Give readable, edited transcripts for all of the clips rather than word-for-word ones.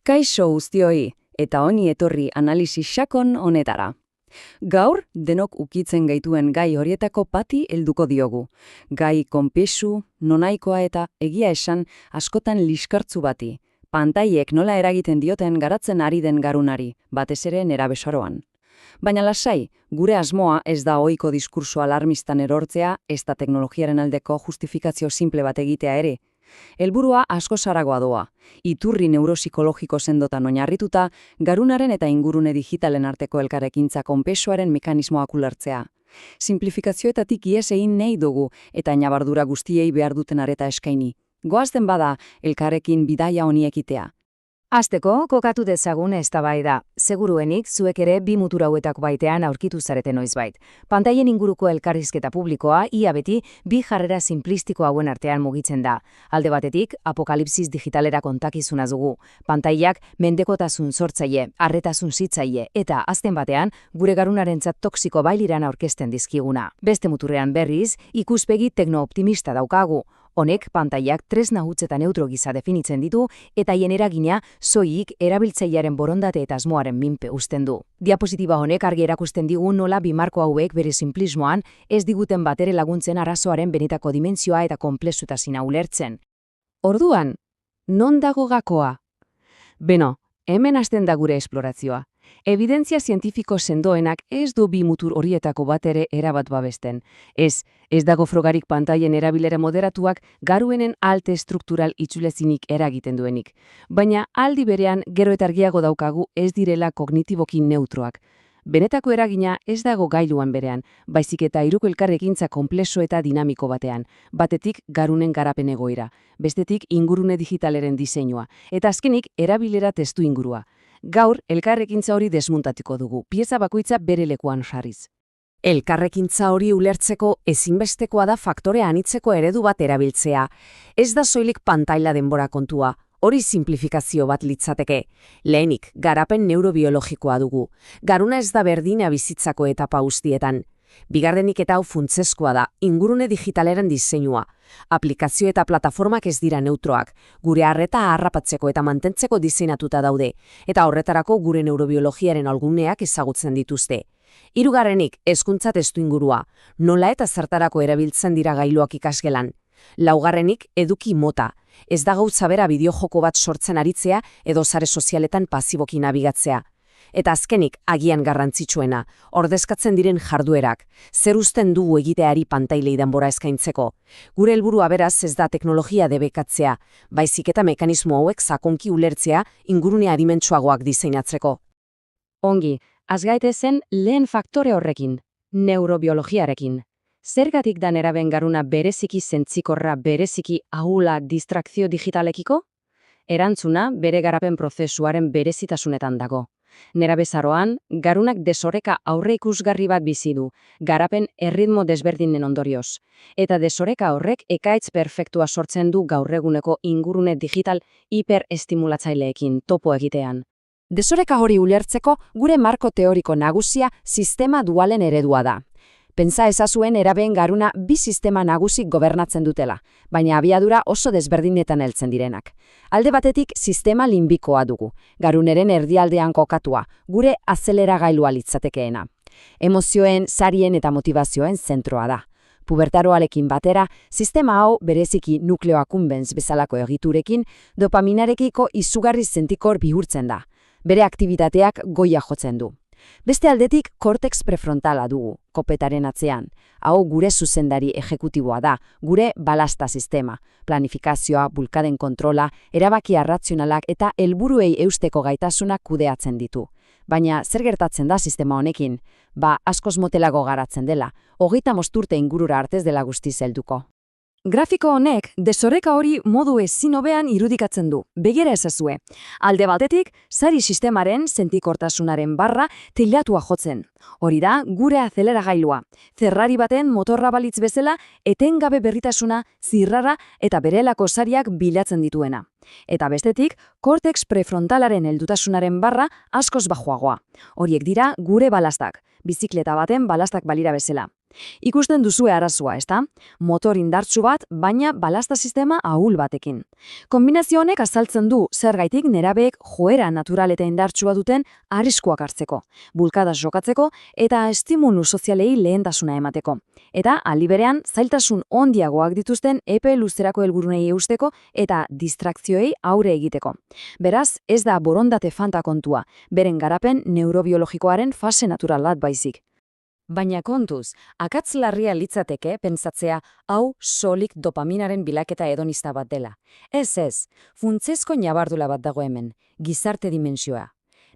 Kaixo guztioi, eta honi etorri analisi sakon honetara. Gaur, denok ukitzen gaituen gai horietako bati helduko diogu. Gai konplexu, nonaikoa eta egia esan askotan liskartzu bati. Pantailek nola eragiten dioten garatzen ari den garunari, batez ere nerabezaroan. Baina lasai, gure asmoa ez da ohiko diskurso alarmistan erortzea, ez da teknologiaren aldeko justifikazio simple bat egitea ere. Helburua asko zaragoa doa. Iturri neuropsikologiko sendotan oinarrituta, garunaren eta ingurune digitalen arteko elkarrekintza konplexuaren mekanismoak ulertzea. Simplifikazioetatik ihes egin nahi dugu eta ñabardura guztiei behar duten areta eskaini. Goazten bada, elkarrekin bidaia honi ekitea. Hasteko, kokatu dezagun eztabaida. Seguruenik, zuek ere bi mutur hauetako baitean aurkitu zarete noizbait. Pantailen inguruko elkarrizketa publikoa, ia beti, bi jarrera simplistiko hauen artean mugitzen da. Alde batetik, apokalipsis digitalera kontakizuna dugu. Pantailak mendekotasun sortzaile, arretasun zitzaile, eta azten batean, gure garunarentzat toksiko bailiran aurkezten dizkiguna. Beste muturrean berriz, ikuspegi tekno-optimista daukagu. Honek pantailak tresna hutz eta neutro gisa definitzen ditu eta hien eragina soilik erabiltzailearen borondate eta asmoaren minpe uzten du. Diapositiba honek argi erakusten digu nola bi marko hauek bere sinplismoan ez diguten batere laguntzen arazoaren benetako dimentsioa eta konplexutasuna ulertzen. Orduan, non dago gakoa? Beno, hemen hasten da gure esplorazioa. Evidentzia zientifiko sendoenak ez du bi mutur horietako bat ere erabat babesten. Ez dago frogarik pantailen erabilera moderatuak garuenen alte struktural itzulezinik eragiten duenik. Baina aldi berean gero eta argiago daukagu ez direla kognitiboki neutroak. Benetako eragina ez dago gailuan berean, baizik eta hiruko elkarrekintza konplexo eta dinamiko batean. Batetik garunen garapen egoera, bestetik ingurune digitaleren diseinua, eta azkenik erabilera testu ingurua. Gaur, elkarrekintza hori desmuntatuko dugu, pieza bakoitza bere lekuan jarriz. Elkarrekintza hori ulertzeko ezinbestekoa da faktore anitzeko eredu bat erabiltzea. Ez da soilik pantaila denbora kontua, hori simplifikazio bat litzateke. Lehenik, garapen neurobiologikoa dugu. Garuna ez da berdina bizitzako etapa guztietan. Bigarrenik eta hau funtsezkoa da, ingurune digitaleren diseinua. Aplikazio eta plataformak ez dira neutroak, gure arreta harrapatzeko eta mantentzeko diseinatuta daude, eta horretarako gure neurobiologiaren alguneak ezagutzen dituzte. Hirugarrenik, hezkuntza testuingurua, nola eta zertarako erabiltzen dira gailuak ikasgelan. Laugarrenik, eduki mota, ez da gauza bera bideojoko bat sortzen aritzea edo sare sozialetan pasiboki nabigatzea. Eta azkenik, agian garrantzitsuena, ordezkatzen diren jarduerak, zer uzten dugu egiteari pantailei denbora eskaintzeko. Gure helburua beraz ez da teknologia debekatzea, baizik eta mekanismo hauek sakonki ulertzea ingurune adimentsuagoak diseinatzeko. Ongi, has gaitezen lehen faktore horrekin, neurobiologiarekin. Zergatik da neraben garuna bereziki zentzikorra, bereziki ahula distrakzio digitalekiko? Erantzuna bere garapen prozesuaren berezitasunetan dago. Nerabezaroan, garunak desoreka aurre ikusgarri bat bizi du, garapen erritmo desberdinen ondorioz. Eta desoreka horrek ekaitz perfektua sortzen du gaur eguneko ingurune digital hiperestimulatzaileenekin topo egitean. Desoreka hori ulertzeko gure marko teoriko nagusia sistema dualen eredua da. Pentsa ezazuen nerabeen garuna bi sistema nagusik gobernatzen dutela, baina abiadura oso desberdinetan heltzen direnak. Alde batetik sistema limbikoa dugu, garuneren erdialdean kokatua, gure azeleragailua litzatekeena. Emozioen, sarien eta motivazioen zentroa da. Pubertaroarekin batera, sistema hau bereziki nukleoakumbens bezalako egiturekin dopaminarekiko izugarri sentikor bihurtzen da. Bere aktibitateak goia jotzen du. Beste aldetik kortex prefrontala dugu, kopetaren atzean. Hau gure zuzendari ejekutiboa da, gure balasta sistema, planifikazioa, bulkaden kontrola, erabaki arrazionalak eta helburuei eusteko gaitasunak kudeatzen ditu. Baina zer gertatzen da sistema honekin? Askoz motelago garatzen dela, 35 urte ingurura artez dela guztiz helduko. Grafiko honek desoreka hori modu ezin hobean irudikatzen du, begira ezazue. Alde batetik, sari sistemaren sentikortasunaren barra teilatua jotzen. Hori da, gure azeleragailua. Ferrari baten motorra balitz bezala, etengabe berritasuna, zirrara eta berelako sariak bilatzen dituena. Eta bestetik, kortex prefrontalaren heldutasunaren barra askoz bajoagoa. Horiek dira gure balastak, bizikleta baten balastak balira bezala. Ikusten duzue arazoa, ezta? Motor indartsu bat, baina balasta sistema ahul batekin. Kombinazio honek azaltzen du zergaitik nerabeek joera natural eta indartsua duten arriskuak hartzeko, bulkada jokatzeko eta estimulu sozialei lehentasuna emateko. Eta aldi berean zailtasun handiagoak dituzten epe luzerako helburunei eusteko eta distrakzioei aurre egiteko. Beraz, ez da borondate fanta kontua, beren garapen neurobiologikoaren fase natural bat baizik. Baina kontuz, akats larria litzateke pentsatzea hau solik dopaminaren bilaketa hedonista bat dela. Ez, funtsezko ñabardura bat dago hemen, gizarte dimentsioa.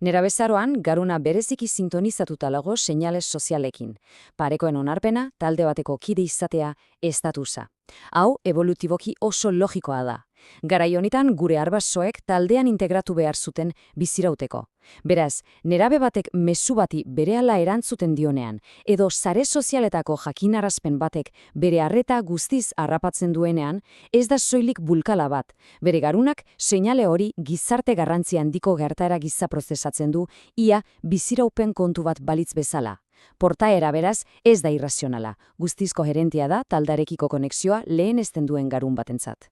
Nerabezaroan garuna bereziki sintonizatuta dago seinale sozialekin. Parekoen onarpena, talde bateko kide izatea, estatusa. Hau evolutiboki oso logikoa da. Garai honetan gure arbasoek taldean integratu behar zuten bizirauteko. Beraz, nerabe batek mezu bati berehala erantzuten dionean, edo sare sozialetako jakinarazpen batek bere arreta guztiz harrapatzen duenean, ez da soilik bulkala bat. Bere garunak seinale hori gizarte garrantzi handiko gertaera gisa prozesatzen du, ia biziraupen kontu bat balitz bezala. Portaera beraz ez da irrazionala, guztiz koherentia da taldarekiko konexioa lehenesten duen garun batentzat.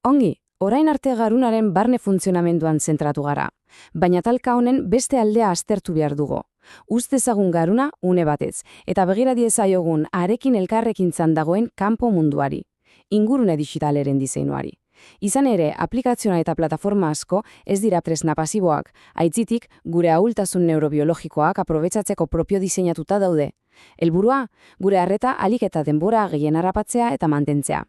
Ongi, orain arte garunaren barne funtzionamenduan zentratu gara, baina talka honen beste aldea aztertu behar dugu. Dezagun garuna une batez, eta begira diezaiogun harekin elkarrekintzan dagoen kanpo munduari, ingurune digitaleren diseinuari. Izan ere, aplikazioa eta plataforma asko ez dira tresna pasiboak, aitzitik gure ahultasun neurobiologikoak aprobetxatzeko propio diseinatuta daude. Helburua, gure arreta alik eta denbora gehien harrapatzea eta mantentzea.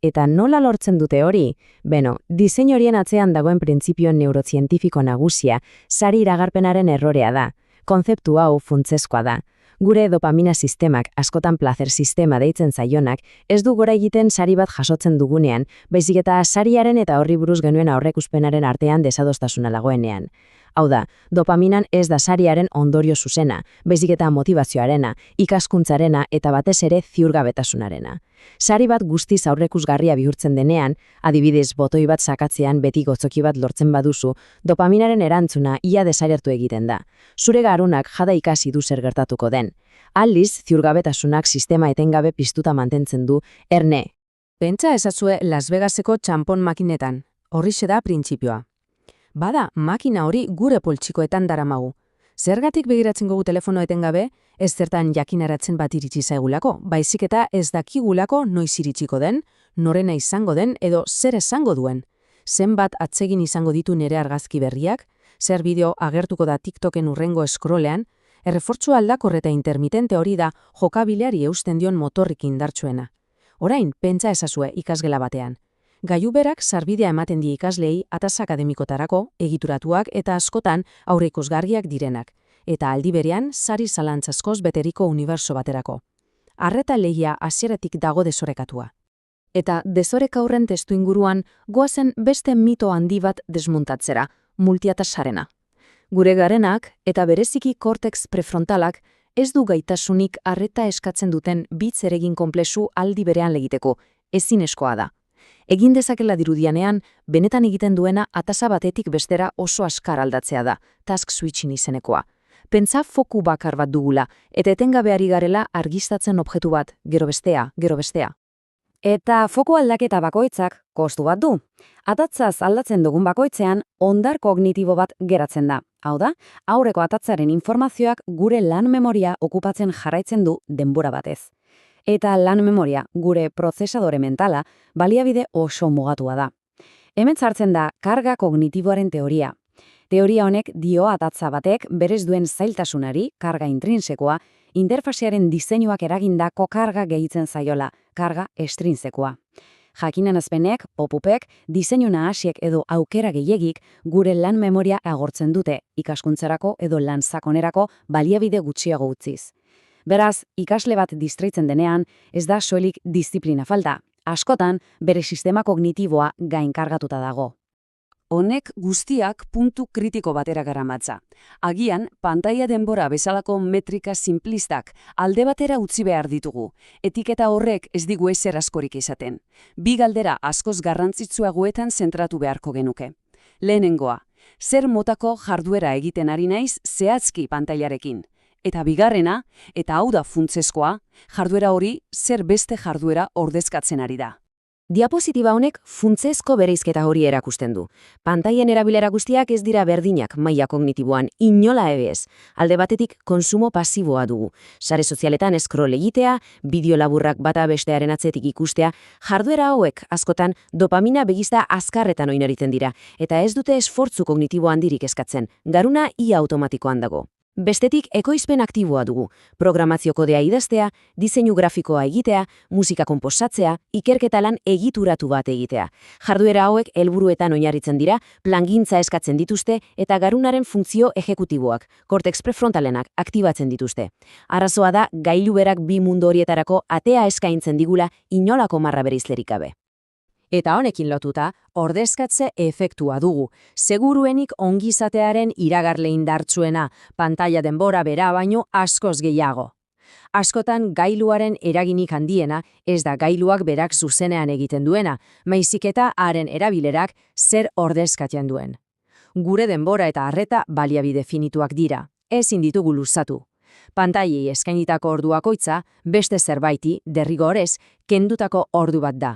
Eta nola lortzen dute hori? Diseinu horien atzean dagoen printzipio neurozientifiko nagusia, sari iragarpenaren errorea da. Konzeptu hau funtsezkoa da. Gure dopamina sistemak, askotan placer sistema deitzen zaionak, ez du gora egiten sari bat jasotzen dugunean, baizik eta sariaren eta horri buruz genuen aurreikuspenaren artean desadostasuna dagoenean. Hau da, dopaminan ez da sariaren ondorio zuzena, baizik eta motivazioarena, ikaskuntzarena eta batez ere ziurgabetasunarena. Sari bat guztiz aurreikusgarria bihurtzen denean, adibidez botoi bat sakatzean beti gotzoki bat lortzen baduzu, dopaminaren erantzuna ia desagertu egiten da. Zure garunak jada ikasi du zer gertatuko den. Aldiz, ziurgabetasunak sistema etengabe piztuta mantentzen du, erne. Pentsa ezazue Las Vegaseko txanpon makinetan, horrixe da printzipioa. Bada, makina hori gure poltsikoetan daramagu. Zergatik begiratzen gogu telefono etengabe, ez zertan jakinaratzen bat iritsi zaigulako, baizik eta ez dakigulako noiz iritsiko den, norena izango den edo zer esango duen. Zenbat atsegin izango ditu nere argazki berriak, zer bideo agertuko da TikToken urrengo scrollean, errefortzu aldakor eta intermitente hori da jokabileari eusten dion motorrik indartsuena. Orain, pentsa ezazue ikasgela batean. Gailu berak sarbidea ematen die ikaslei ataz akademikotarako, egituratuak eta askotan aurreikusgarriak direnak, eta aldi berean sari zalantzaskoz beteriko uniberso baterako. Arreta lehia hasieratik dago desorekatua. Eta desoreka horren testu inguruan goazen beste mito handi bat desmuntatzera, multiatasarena. Gure garenak eta bereziki kortex prefrontalak ez du gaitasunik arreta eskatzen duten bi zeregin konplexu aldi berean egiteko, ezinezkoa da. Egin dezakela dirudianean, benetan egiten duena atasa batetik bestera oso askar aldatzea da, task switching izenekoa. Pentsa foku bakar bat dugula, eta etengabe ari garela argiztatzen objektu bat, gero bestea. Eta foku aldaketa bakoitzak kostu bat du. Atatzaz aldatzen dugun bakoitzean, ondar kognitibo bat geratzen da. Hau da, aurreko atatzaren informazioak gure lan memoria okupatzen jarraitzen du denbora batez. Eta lan memoria, gure prozesadore mentala, baliabide oso mugatua da. Hemen sartzen da karga kognitiboaren teoria. Teoria honek dio atatza batek berez duen zailtasunari, karga intrinsekoa, interfasearen diseinuak eragindako karga gehitzen zaiola, karga estrinsekoa. Jakinanazpenek, popupek, diseinu nahasiek edo aukera gehiegik gure lan memoria agortzen dute, ikaskuntzarako edo lan sakonerako baliabide gutxiago utziz. Beraz, ikasle bat distraitzen denean, ez da soilik disiplina falta. Askotan, bere sistema kognitiboa gainkargatuta dago. Honek guztiak puntu kritiko batera garamatza. Agian, pantaila denbora bezalako metrika simplistak alde batera utzi behar ditugu. Etiketa horrek ez digu ezer askorik izaten. Bi galdera askoz garrantzitsuagoetan zentratu beharko genuke. Lehenengoa, zer motako jarduera egiten ari naiz zehatzki pantailarekin? Eta bigarrena, eta hau da funtsezkoa, jarduera hori zer beste jarduera ordezkatzen ari da. Diapositiba honek funtsezko bereizketa hori erakusten du. Pantailen erabilera guztiak ez dira berdinak maila kognitiboan, inola ere ez. Alde batetik konsumo pasiboa dugu. Sare sozialetan scroll egitea, bideo laburrak bata bestearen atzetik ikustea, jarduera hauek askotan dopamina begizta azkarretan oinarritzen dira, eta ez dute esfortzu kognitibo handirik eskatzen, garuna ia automatikoan dago. Bestetik, ekoizpen aktiboa dugu. Programazio kodea idaztea, diseinu grafikoa egitea, musika konposatzea, ikerketa lan egituratu bat egitea. Jarduera hauek helburuetan oinarritzen dira, plangintza eskatzen dituzte eta garunaren funtzio ejekutiboak, kortex prefrontalenak aktibatzen dituzte. Arrazoa da, gailu berak bi mundu horietarako atea eskaintzen digula inolako marra bereizlerik gabe. Eta honekin lotuta, ordezkatze efektua dugu. Seguruenik ongizatearen iragarle indartsuena, pantaila denbora bera baino askoz gehiago. Askotan gailuaren eraginik handiena ez da gailuak berak zuzenean egiten duena, baizik eta haren erabilerak zer ordezkatzen duen. Gure denbora eta arreta baliabide finituak dira, ezin ditugu luzatu. Pantailei eskainitako orduakoitza beste zerbaiti, derrigorez, kendutako ordu bat da.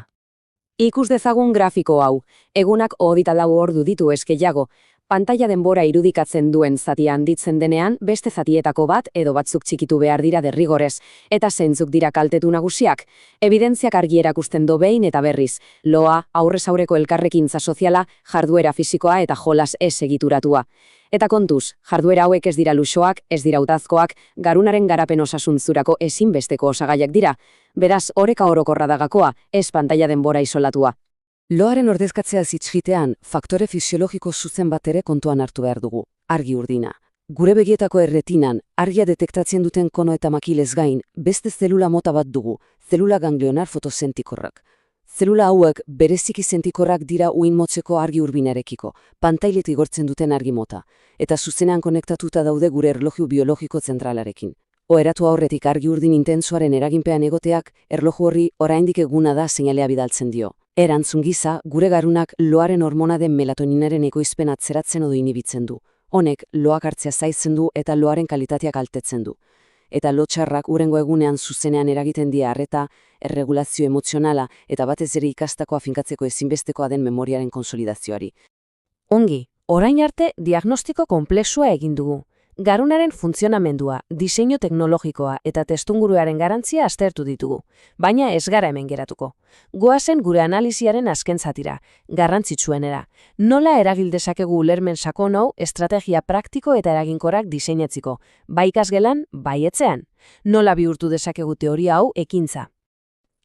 Ikus dezagun grafiko hau, egunak 24 ordu ditu eskeiago, pantaila denbora irudikatzen duen zatia handitzen denean, beste zatietako bat edo batzuk txikitu behar dira derrigorez, eta zeintzuk dira kaltetu nagusiak. Ebidentziak argi erakusten do behin eta berriz, loa, aurrez aurreko elkarrekintza soziala, jarduera fisikoa eta jolas ez egituratua. Eta kontuz, jarduera hauek ez dira luxoak, ez dira utazkoak, garunaren garapen osasuntzurako ezinbesteko osagaiak dira. Beraz, oreka orokorra da gakoa, ez pantaila denbora isolatua. Loaren ordezkatzea zitzgitean, faktore fisiologiko zuzen bat ere kontuan hartu behar dugu, argi urdina. Gure begietako erretinan, argia detektatzen duten kono eta makilez gain, beste zelula mota bat dugu, zelula ganglionar fotosentikorrak. Zelula hauek bereziki sentikorrak dira uin motzeko argi urbinarekiko, pantailetik igortzen duten argi mota, eta zuzenean konektatuta daude gure erloju biologiko zentralarekin. Oheratu aurretik argi urdin intentsuaren eraginpean egoteak, erloju horri oraindik eguna da seinalea bidaltzen dio. Erantzun gisa, gure garunak loaren hormona den melatoninaren ekoizpen atzeratzen edo inhibitzen du. Honek, loak hartzea zailtzen du eta loaren kalitateak altetzen du. Eta lotxarrak hurrengo egunean zuzenean eragiten die arreta, erregulazio emozionala eta batez ere ikastakoa finkatzeko ezinbestekoa den memoriaren konsolidazioari. Ongi, orain arte diagnostiko konplexua egin dugu. Garunaren funtzionamendua, diseinu teknologikoa eta testuinguruaren garantzia aztertu ditugu, baina ez gara hemen geratuko. Goazen gure analiziaren azken zatira, garrantzitsuenera. Nola eragil dezakegu ulermen sakon hau estrategia praktiko eta eraginkorrak diseinatziko, bai ikasgelan, bai etxean. Nola bihurtu dezakegu teoria hau ekintza.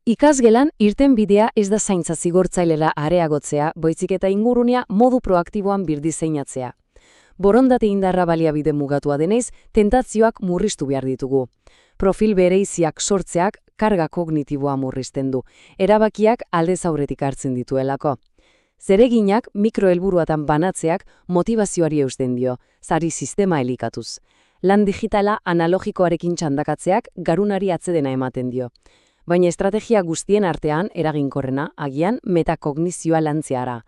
Ikasgelan irten bidea ez da zaintza zigortzailera areagotzea, baizik eta ingurunea modu proaktiboan birdiseinatzea. Borondate indarra baliabide mugatua denez, tentazioak murriztu behar ditugu. Profil bereiziak sortzeak karga kognitiboa murrizten du, erabakiak aldez aurretik hartzen dituelako. Zereginak mikrohelburuatan banatzeak motivazioari eusten dio, sari sistema elikatuz. Lan digitala analogikoarekin txandakatzeak garunari atzedena ematen dio. Baina estrategia guztien artean eraginkorrena agian metakognizioa lantzeara.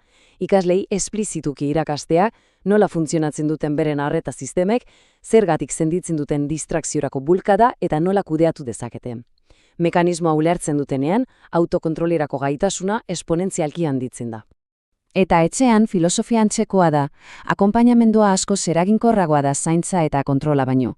Ikaslei esplizituki irakastea, nola funtzionatzen duten beren arreta sistemek, zergatik senditzen duten distrakziorako bulkada eta nola kudeatu dezakete. Mekanismoa ulertzen dutenean, autokontrolerako gaitasuna esponentzialki handitzen da. Eta etxean filosofia antzekoa da, akonpainamendua askoz eraginkorragoa da zaintza eta kontrola baino.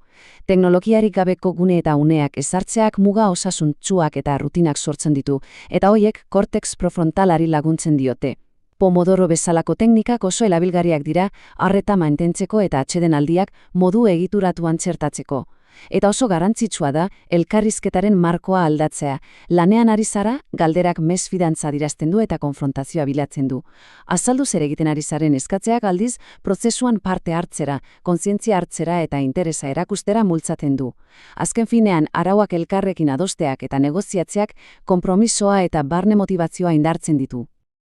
Teknologiarik gabeko gune eta uneak ezartzeak muga osasuntsuak eta rutinak sortzen ditu, eta hoiek kortex prefrontalari laguntzen diote. Pomodoro bezalako teknikak oso erabilgarriak dira arreta mantentzeko eta atsedenaldiak modu egituratuan txertatzeko. Eta oso garrantzitsua da elkarrizketaren markoa aldatzea. Lanean ari zara, galderak mesfidantza adierazten du eta konfrontazioa bilatzen du. Azaldu zer egiten ari zaren eskatzeak aldiz, prozesuan parte hartzera, kontzientzia hartzera eta interesa erakustera multzaten du. Azken finean, arauak elkarrekin adosteak eta negoziatzeak konpromisoa eta barne motivazioa indartzen ditu.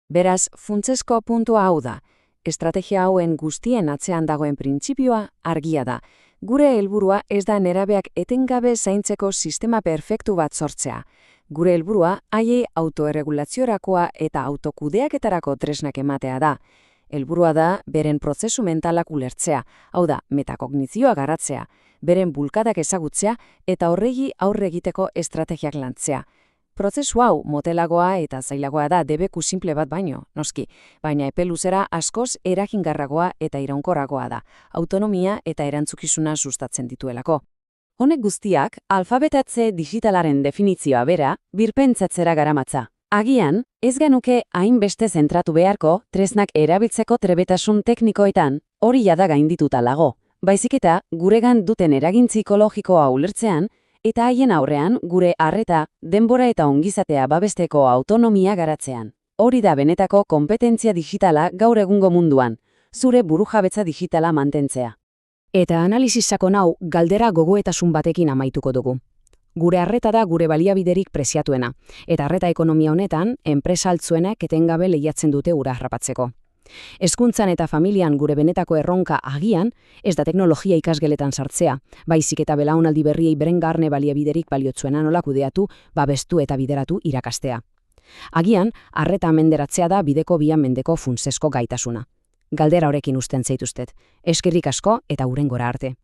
Beraz, funtsezko puntua hau da. Estrategia hauen guztien atzean dagoen printzipioa argia da. Gure helburua ez da nerabeak etengabe zaintzeko sistema perfektu bat sortzea. Gure helburua haiei autoerregulaziorakoa eta autokudeaketarako tresnak ematea da. Helburua da beren prozesu mentalak ulertzea, hau da, metakognizioa garatzea. beren bulkadak ezagutzea eta horregi aurre egiteko estrategiak lantzea. Prozesu hau motelagoa eta zailagoa da debeku simple bat baino, noski, baina epe luzera askoz eragingarragoa eta iraunkorragoa da, autonomia eta erantzukizuna sustatzen dituelako. Honek guztiak, alfabetatze digitalaren definizioa bera, birpentsatzera garamatza. Agian, ez genuke hainbeste zentratu beharko tresnak erabiltzeko trebetasun teknikoetan, hori jada gaindituta lago, baizik eta guregan duten eragin psikologikoa ulertzean, eta haien aurrean gure arreta, denbora eta ongizatea babesteko autonomia garatzean. Hori da benetako konpetentzia digitala gaur egungo munduan, zure burujabetza digitala mantentzea. Eta analisis sakon hau galdera gogoetasun batekin amaituko dugu. Gure arreta da gure baliabiderik preziatuena, eta arreta ekonomia honetan, enpresa altzuenak etengabe lehiatzen dute ura harrapatzeko. Hezkuntzan eta familian gure benetako erronka agian, ez da teknologia ikasgeletan sartzea, baizik eta belaunaldi berriei beren garne baliabiderik baliotzuena nola kudeatu, babestu eta bideratu irakastea. Agian, arreta menderatzea da bideko bian mendeko funtsesko gaitasuna. Galdera horrekin uzten zaituztet. Eskerrik asko eta hurrengora arte.